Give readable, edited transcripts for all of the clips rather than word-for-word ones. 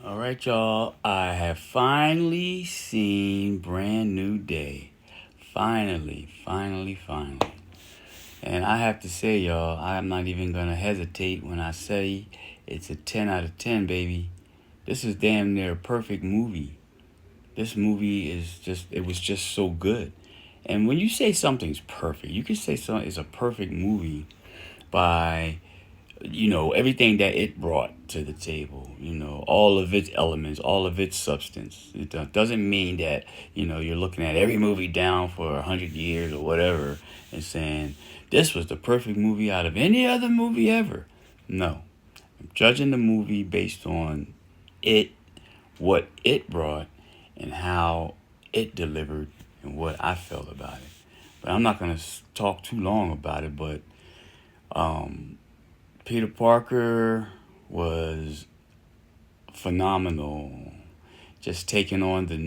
All right, y'all. I have finally seen Brand New Day. Finally. And I have to say, y'all, I'm not even going to hesitate when I say it's a 10 out of 10, baby. This is damn near a perfect movie. This movie it was just so good. And when you say something's perfect, you can say something is a perfect movie by everything that it brought to the table, all of its elements, all of its substance. It doesn't mean that you're looking at every movie down for 100 years or whatever and saying this was the perfect movie out of any other movie ever. No, I'm judging the movie based on it, what it brought, and how it delivered, and what I felt about it. But I'm not going to talk too long about it. But um, Peter Parker was phenomenal. Just taking on his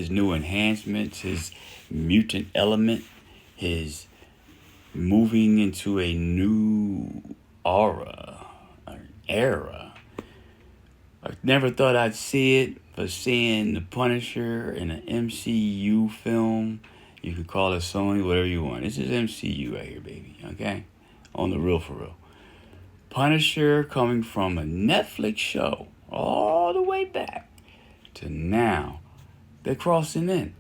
new enhancements, his mutant element, his moving into a new aura, an era. I never thought I'd see it, but seeing the Punisher in an MCU film, you can call it Sony, whatever you want. This is MCU right here, baby. Okay, on the real for real. Punisher coming from a Netflix show all the way back to now. They're crossing in.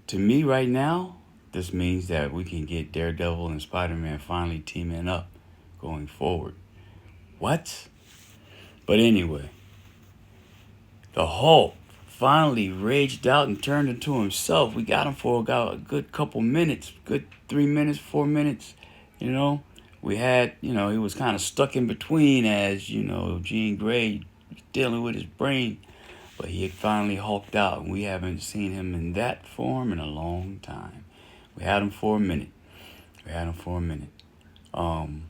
To me, right now, this means that we can get Daredevil and Spider Man finally teaming up going forward. What? But anyway, the Hulk finally raged out and turned into himself. We got him for a good couple minutes, good 3 minutes, 4 minutes, you know. We had, he was kind of stuck in between as, Jean Grey dealing with his brain. But he had finally hulked out, and we haven't seen him in that form in a long time. We had him for a minute. Um,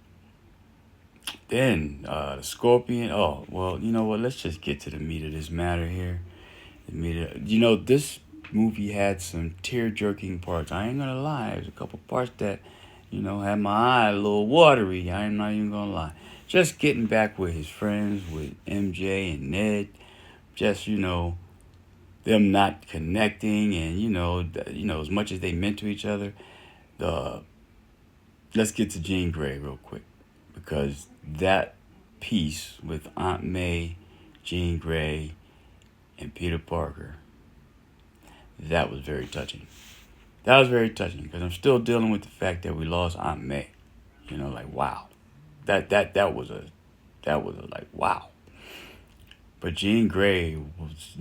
then the Scorpion. Oh, well, you know what? Let's just get to the meat of this matter here. This movie had some tear-jerking parts. I ain't gonna lie. There's a couple parts that, had my eye a little watery. I'm not even gonna lie. Just getting back with his friends, with MJ and Ned. Just, them not connecting, and as much as they meant to each other. The Let's get to Jean Grey real quick, because that piece with Aunt May, Jean Grey, and Peter Parker, that was very touching. That was very touching because I'm still dealing with the fact that we lost Aunt May. Like wow, that was a like wow. But Jean Grey was,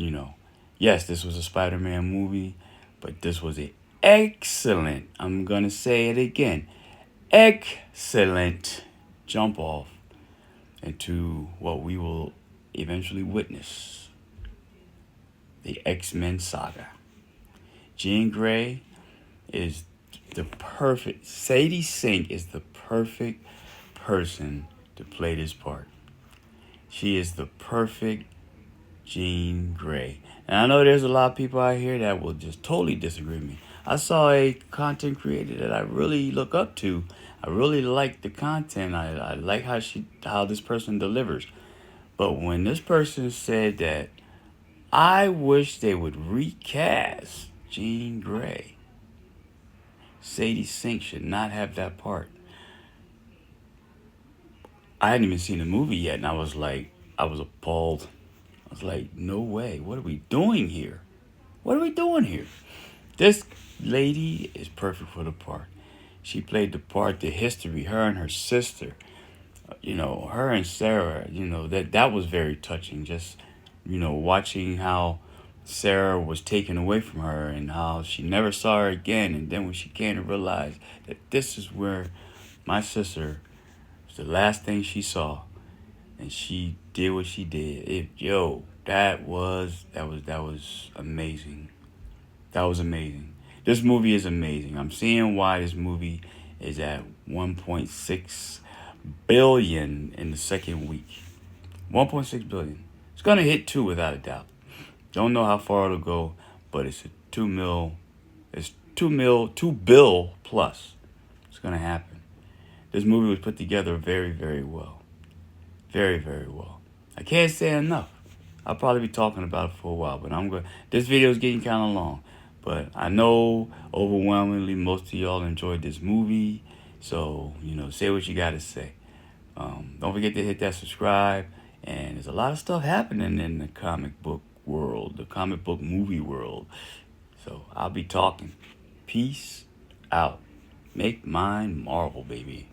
yes, this was a Spider-Man movie, but this was a excellent. I'm gonna say it again, excellent jump off into what we will eventually witness, the X-Men saga. Jean Grey is the perfect. Sadie Sink is the perfect person to play this part. She is the perfect Jean Grey. And I know there's a lot of people out here that will just totally disagree with me. I saw a content creator that I really look up to. I really like the content. I like how this person delivers. But when this person said that I wish they would recast Jean Grey, Sadie Sink should not have that part. I hadn't even seen the movie yet, and I was appalled. I was like, no way. What are we doing here? What are we doing here? This lady is perfect for the part. She played the part, the history, her and her sister, her and Sarah, that was very touching. Just, watching how Sarah was taken away from her and how she never saw her again. And then when she came to realize that this is where my sister was the last thing she saw, and she did what she did. That was amazing. That was amazing. This movie is amazing. I'm seeing why this movie is at 1.6 billion in the second week. 1.6 billion. It's gonna hit two without a doubt. Don't know how far it'll go, but it's a 2 mil. It's 2 mil, 2 bill plus. It's gonna happen. This movie was put together very, very well. Very, very well. I can't say enough. I'll probably be talking about it for a while, but I'm going. This video is getting kind of long, but I know overwhelmingly most of y'all enjoyed this movie. So say what you got to say. Don't forget to hit that subscribe. And there's a lot of stuff happening in the comic book world, the comic book movie world. So I'll be talking. Peace out. Make mine Marvel, baby.